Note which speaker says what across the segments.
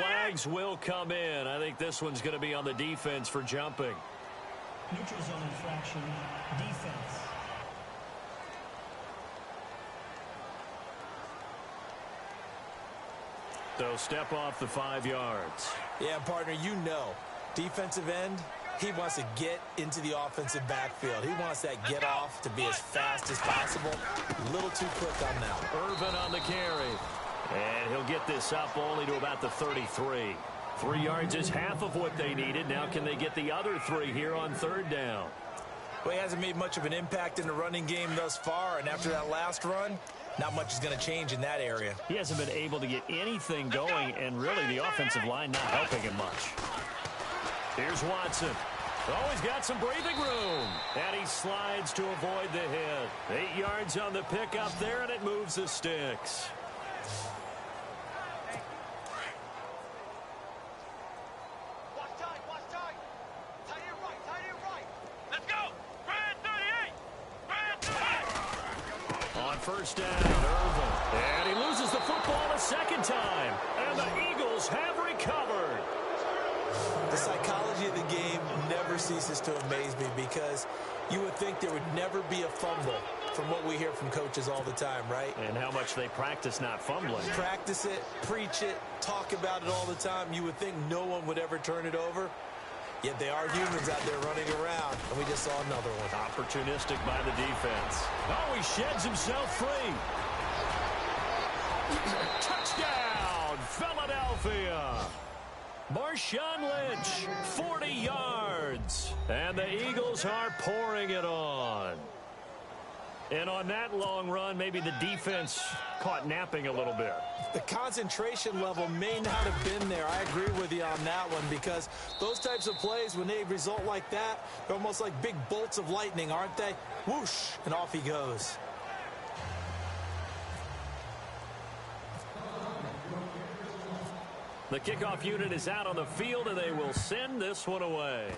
Speaker 1: flags will come in. I think this one's going to be on the defense for jumping.
Speaker 2: Neutral zone infraction, defense.
Speaker 1: They'll step off the 5 yards.
Speaker 3: Yeah, partner, you know, defensive end, he wants to get into the offensive backfield. He wants that get off to be as fast as possible. A little too quick on that.
Speaker 1: Irvin on the carry. And he'll get this up only to about the 33. 3 yards is half of what they needed. Now can they get the other 3 here on 3rd down?
Speaker 3: Well, he hasn't made much of an impact in the running game thus far, and after that last run, not much is going to change in that area.
Speaker 1: He hasn't been able to get anything going, and really the offensive line not helping him much. Here's Watson. Oh, he's got some breathing room. And he slides to avoid the hit. 8 yards on the pickup there, and it moves the sticks. First down, Irvin. And he loses the football a second time. And the Eagles have recovered.
Speaker 3: The psychology of the game never ceases to amaze me because you would think there would never be a fumble from what we hear from coaches all the time, right?
Speaker 1: And how much they practice not fumbling.
Speaker 3: Practice it, preach it, talk about it all the time. You would think no one would ever turn it over. Yet they are humans out there running around, and we just saw another one.
Speaker 1: Opportunistic by the defense. Oh, he sheds himself free. Touchdown, Philadelphia. Marshawn Lynch, 40 yards. And the Eagles are pouring it on. And on that long run, maybe the defense caught napping a little bit.
Speaker 3: The concentration level may not have been there. I agree with you on that one because those types of plays, when they result like that, they're almost like big bolts of lightning, aren't they? Whoosh, and off he goes.
Speaker 1: The kickoff unit is out on the field, and they will send this one away.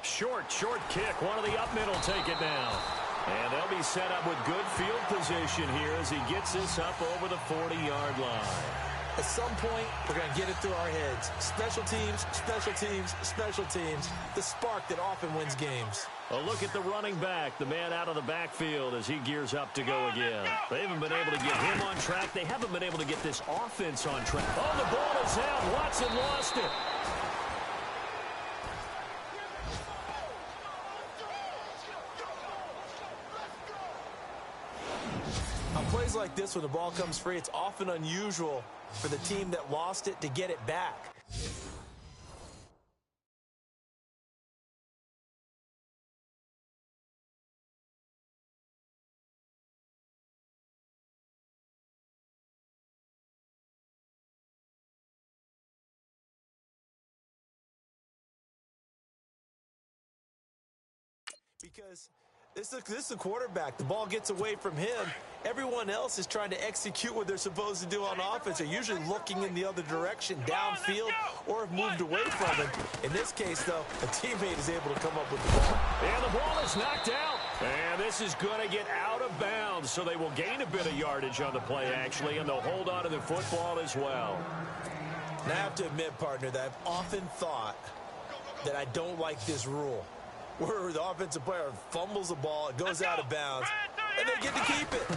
Speaker 1: Short kick. One of the up middle take it now. And they'll be set up with good field position here as he gets this up over the 40-yard line.
Speaker 3: At some point, we're going to get it through our heads. Special teams, special teams, special teams. The spark that often wins games.
Speaker 1: A look at the running back, the man out of the backfield as he gears up to go again. They haven't been able to get him on track. They haven't been able to get this offense on track. Oh, the ball is out. Watson lost it.
Speaker 3: On plays like this, when the ball comes free, it's often unusual for the team that lost it to get it back. Because this is a quarterback. The ball gets away from him. Everyone else is trying to execute what they're supposed to do on offense. They're usually looking in the other direction, downfield, or have moved away from him. In this case, though, a teammate is able to come up with the ball.
Speaker 1: And the ball is knocked out. And this is going to get out of bounds, so they will gain a bit of yardage on the play, actually, and they'll hold on to the football as well.
Speaker 3: And I have to admit, partner, that I've often thought that I don't like this rule, where the offensive player fumbles the ball, it goes out of bounds, and they get to keep it.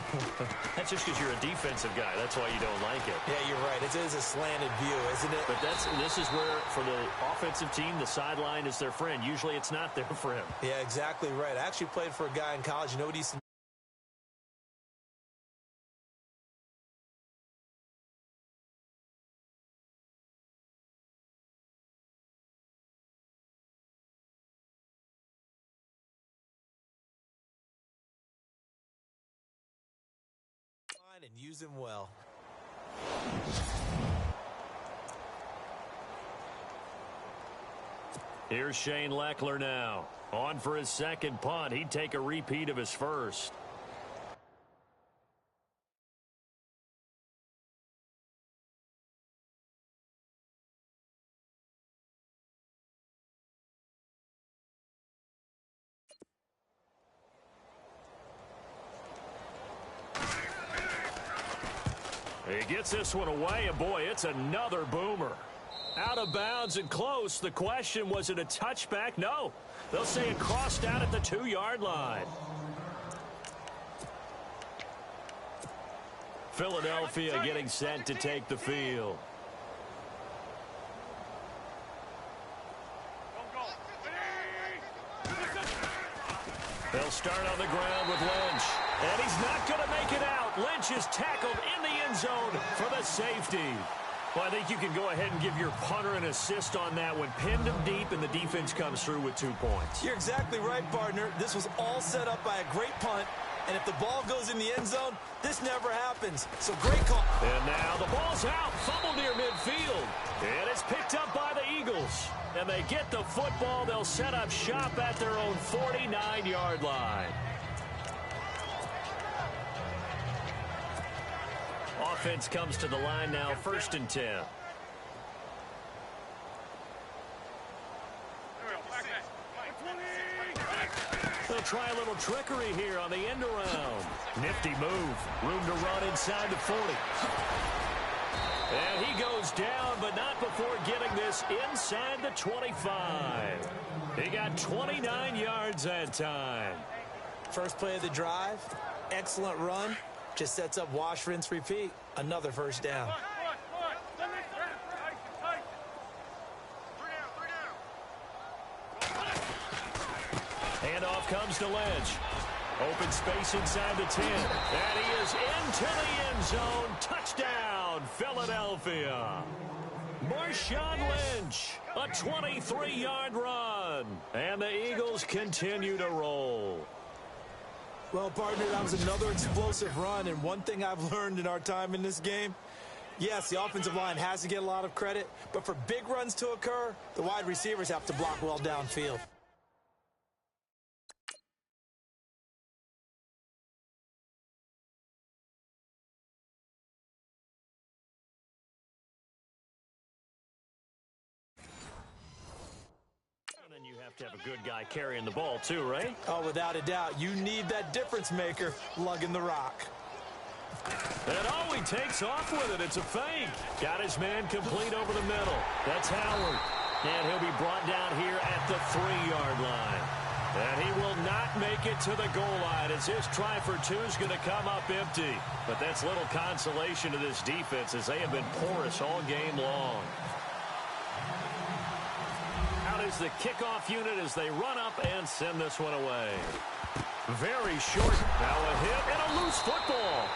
Speaker 1: That's just because you're a defensive guy. That's why you don't like it.
Speaker 3: Yeah, you're right. It is a slanted view, isn't it?
Speaker 1: But this is where, for the offensive team, the sideline is their friend. Usually it's not there for him.
Speaker 3: Yeah, exactly right. I actually played for a guy in college. You know what he's... and use him well.
Speaker 1: Here's Shane Leckler now. On for his second punt. He'd take a repeat of his first. He gets this one away, and boy, it's another boomer. Out of bounds and close. The question, was it a touchback? No. They'll say it crossed out at the 2-yard line. Philadelphia getting set to take the field. They'll start on the ground with Lynch. And he's not going to make it out. Lynch is tackled in the end zone for the safety. Well, I think you can go ahead and give your punter an assist on that one. Pinned him deep, and the defense comes through with 2 points.
Speaker 3: You're exactly right, partner. This was all set up by a great punt. And if the ball goes in the end zone, this never happens. So great call.
Speaker 1: And now the ball's out. Fumble near midfield. And it's picked up by the Eagles. And they get the football. They'll set up shop at their own 49-yard line. Offense comes to the line now, 1st and 10. They'll try a little trickery here on the end around. Nifty move. Room to run inside the 40. And he goes down, but not before getting this inside the 25. He got 29 yards that time.
Speaker 3: First play of the drive. Excellent run. Just sets up wash, rinse, repeat. Another first down.
Speaker 1: Handoff comes to Lynch. Open space inside the 10. And he is into the end zone. Touchdown, Philadelphia. Marshawn Lynch, a 23-yard run. And the Eagles continue to roll.
Speaker 3: Well, partner, that was another explosive run. And one thing I've learned in our time in this game, yes, the offensive line has to get a lot of credit. But for big runs to occur, the wide receivers have to block well downfield.
Speaker 1: To have a good guy carrying the ball too, right?
Speaker 3: Oh, without a doubt. You need that difference maker lugging the rock.
Speaker 1: And oh, he takes off with it. It's a fake. Got his man complete over the middle. That's Howard. And he'll be brought down here at the 3-yard line. And he will not make it to the goal line as his try for 2 is going to come up empty. But that's little consolation to this defense as they have been porous all game long. Is the kickoff unit as they run up and send this one away. Very short. Now a hit and a loose football.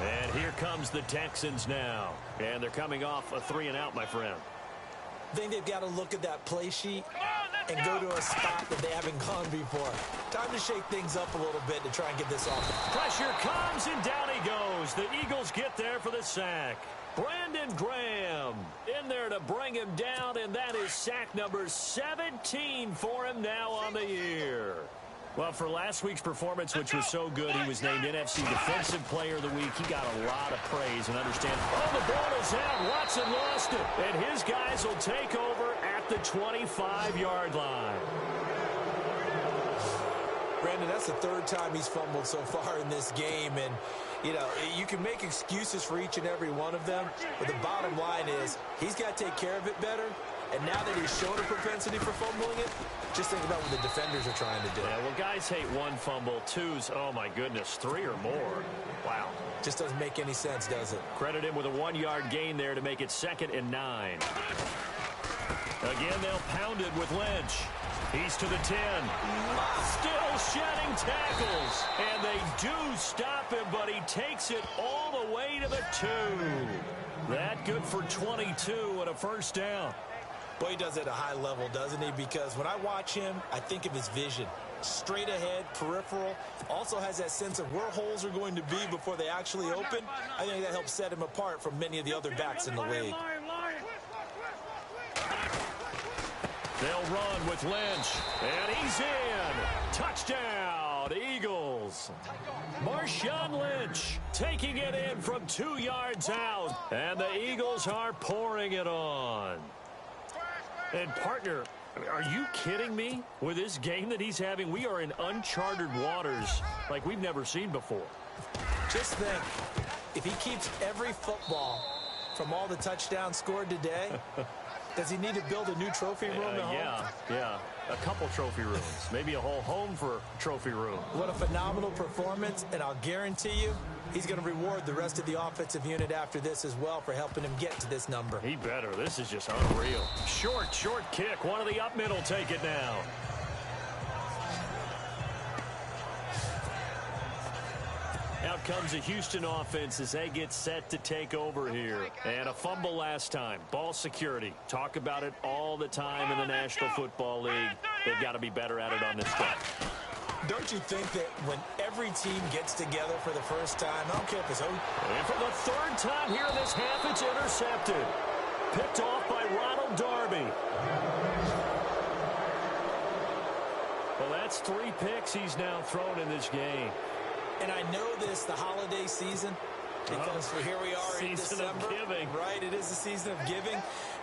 Speaker 1: And here comes the Texans now. And they're coming off a 3-and-out, my friend.
Speaker 3: I think they've got to look at that play sheet and go to a spot that they haven't gone before. Time to shake things up a little bit to try and get this off.
Speaker 1: Pressure comes, and down he goes. The Eagles get there for the sack. Brandon Graham in there to bring him down, and that is sack number 17 for him now on the year. Well, for last week's performance, which was so good, he was named NFC Defensive Player of the Week. He got a lot of praise, and understand. Oh, the ball is out. Watson lost it, and his guys will take over at the 25-yard line.
Speaker 3: Brandon, that's the 3rd time he's fumbled so far in this game, and you know, you can make excuses for each and every one of them, but the bottom line is he's got to take care of it better. And now that he's shown a propensity for fumbling it, just think about what the defenders are trying to do.
Speaker 1: Yeah, well, guys hate 1 fumble, 2's, oh my goodness, 3 or more. Wow.
Speaker 3: Just doesn't make any sense, does it?
Speaker 1: Credit him with a 1-yard gain there to make it 2nd and 9. Again, they'll pound it with Lynch. He's to the 10. Still shedding tackles. And they do stop him, but he takes it all the way to the 2. That good for 22 and a first down.
Speaker 3: Boy, he does it at a high level, doesn't he? Because when I watch him, I think of his vision. Straight ahead, peripheral. Also has that sense of where holes are going to be before they actually open. I think that helps set him apart from many of the other backs in the league.
Speaker 1: They'll run with Lynch. And he's in. Touchdown, Eagles. Marshawn Lynch taking it in from 2 yards out. And the Eagles are pouring it on. And, partner, I mean, are you kidding me? With this game that he's having, we are in uncharted waters like we've never seen before.
Speaker 3: Just think, if he keeps every football from all the touchdowns scored today, does he need to build a new trophy room at home?
Speaker 1: Yeah. A couple trophy rooms. Maybe a whole home for trophy room.
Speaker 3: What a phenomenal performance, and I'll guarantee you he's going to reward the rest of the offensive unit after this as well for helping him get to this number.
Speaker 1: He better. This is just unreal. Short kick. One of the up mid will take it now. Out comes the Houston offense as they get set to take over here. And a fumble last time. Ball security. Talk about it all the time in the National Football League. They've got to be better at it on this stuff.
Speaker 3: Don't you think that when every team gets together for the first time, I don't care if it's home.
Speaker 1: And for the third time here in this half, it's intercepted. Picked off by Ronald Darby. Well, that's 3 picks he's now thrown in this game.
Speaker 3: And I know this, the holiday season, because here we are in December.
Speaker 1: Season of giving.
Speaker 3: Right, it is the season of giving.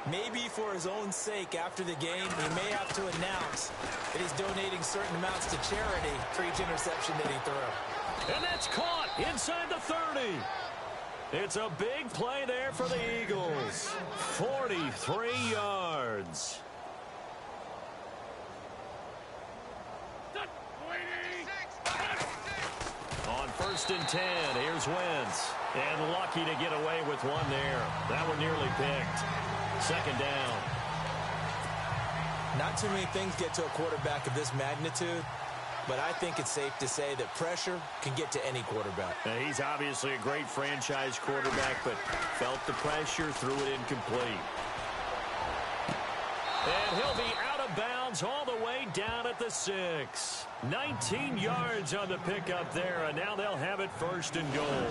Speaker 3: Maybe for his own sake after the game, he may have to announce that he's donating certain amounts to charity for each interception that he threw.
Speaker 1: And that's caught inside the 30. It's a big play there for the Eagles. 43 yards. On 1st and 10, here's Wentz. And lucky to get away with one there. That one nearly picked. 2nd down.
Speaker 3: Not too many things get to a quarterback of this magnitude, but I think it's safe to say that pressure can get to any quarterback.
Speaker 1: Now, he's obviously a great franchise quarterback, but felt the pressure, threw it incomplete. And he'll be out of bounds all the way down at the 6. 19 yards on the pickup there, and now they'll have it 1st and goal.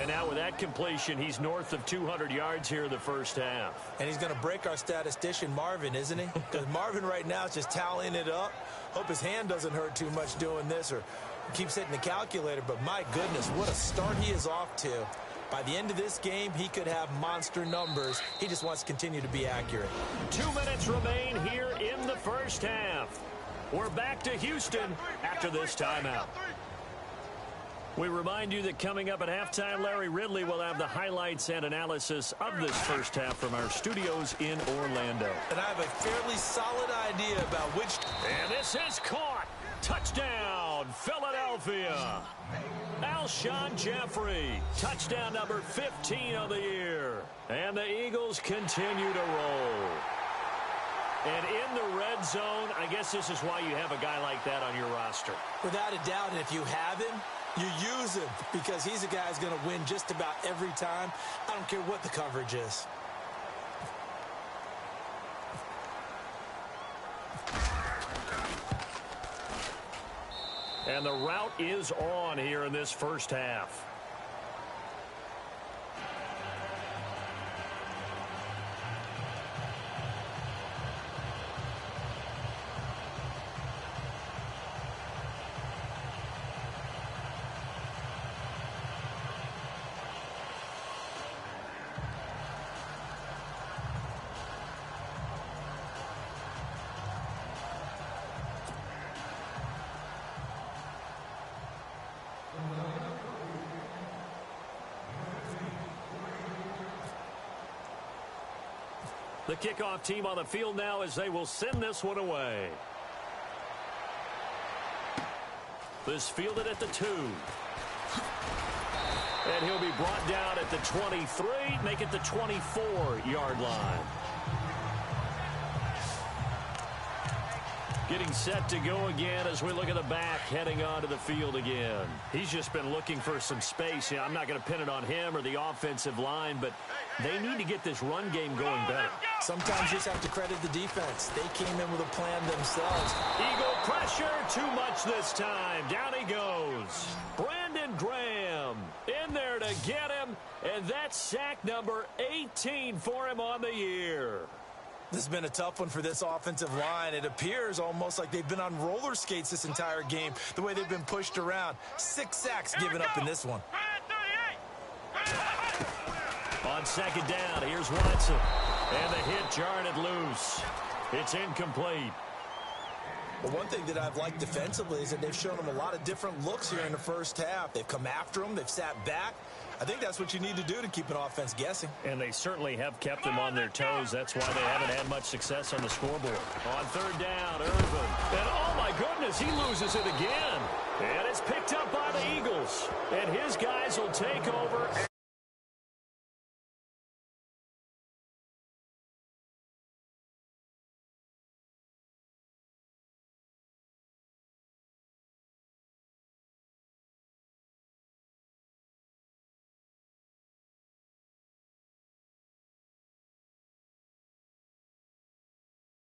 Speaker 1: And now with that completion, he's north of 200 yards here in the first half.
Speaker 3: And he's going to break our statistician, Marvin, isn't he? Because Marvin right now is just tallying it up. Hope his hand doesn't hurt too much doing this or keeps hitting the calculator. But my goodness, what a start he is off to. By the end of this game, he could have monster numbers. He just wants to continue to be accurate.
Speaker 1: 2 minutes remain here in the first half. We're back to Houston after this timeout. We remind you that coming up at halftime, Larry Ridley will have the highlights and analysis of this first half from our studios in Orlando.
Speaker 3: And I have a fairly solid idea about which...
Speaker 1: And this is caught. Touchdown, Philadelphia. Alshon Jeffrey, touchdown number 15 of the year. And the Eagles continue to roll. And in the red zone, I guess this is why you have a guy like that on your roster.
Speaker 3: Without a doubt, and if you have him, you use him because he's a guy who's going to win just about every time. I don't care what the coverage is.
Speaker 1: And the route is on here in this first half. The kickoff team on the field now as they will send this one away. This fielded at the 2. And he'll be brought down at the 23, make it the 24-yard line. Getting set to go again as we look at the back heading onto the field again. He's just been looking for some space. I'm not going to pin it on him or the offensive line, but they need to get this run game going better.
Speaker 3: Sometimes you just have to credit the defense. They came in with a plan themselves.
Speaker 1: Eagle pressure, too much this time. Down he goes. Brandon Graham in there to get him, and that's sack number 18 for him on the year.
Speaker 3: This has been a tough one for this offensive line. It appears almost like they've been on roller skates this entire game, the way they've been pushed around. 6 sacks given up in this one.
Speaker 1: On 2nd down, here's Watson. And the hit jarred it loose. It's incomplete.
Speaker 3: Well, one thing that I've liked defensively is that they've shown them a lot of different looks here in the first half. They've come after them. They've sat back. I think that's what you need to do to keep an offense guessing.
Speaker 1: And they certainly have kept them on their toes. That's why they haven't had much success on the scoreboard. On third down, Irvin. And oh, my goodness, he loses it again. And it's picked up by the Eagles. And his guys will take over.